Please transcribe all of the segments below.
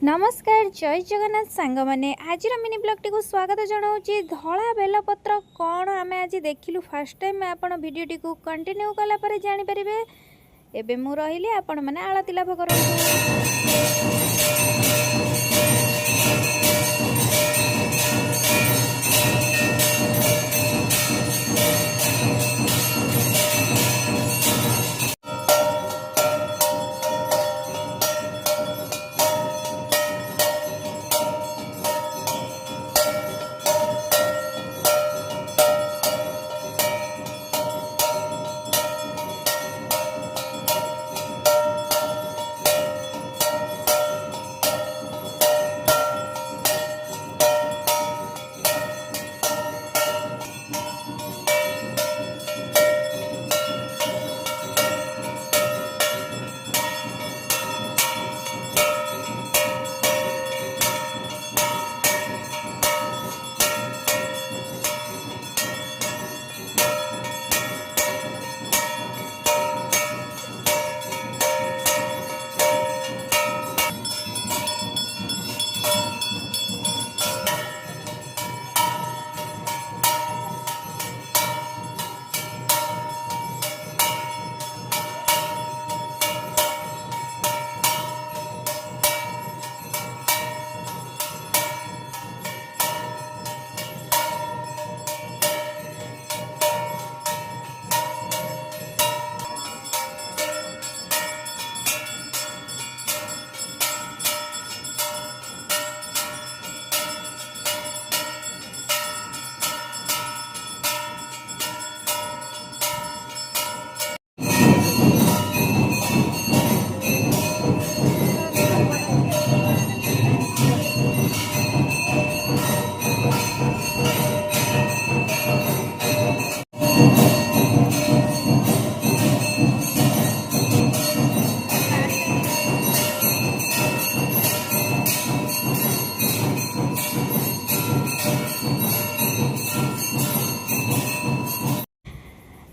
नमस्कार जय जगन्नाथ सांग मैंने आज मिनी ब्लॉग टी स्वागत जनाऊँगी। धला बेलपत्र कौन आम आज देखिलु फास्ट टाइम आपण भिडियोटी को कंटिन्यू कलापर जानीपर एबे मु रही आपण मैंने आलती लाभ कर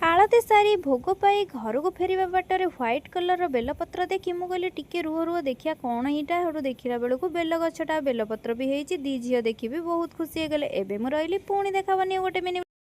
आलती सारी भोग पाई घर को फेर बाटर व्हाइट कलर बेलपत्र देखी मुझे टिके रुह रुह देखिया कौन यहाँ देखला बेलू बेल गछटा बेलपत्र भी होती दी झील देखी भी बहुत खुशी हो गले। एबे मु रही पुणी देखा गोटे मिनी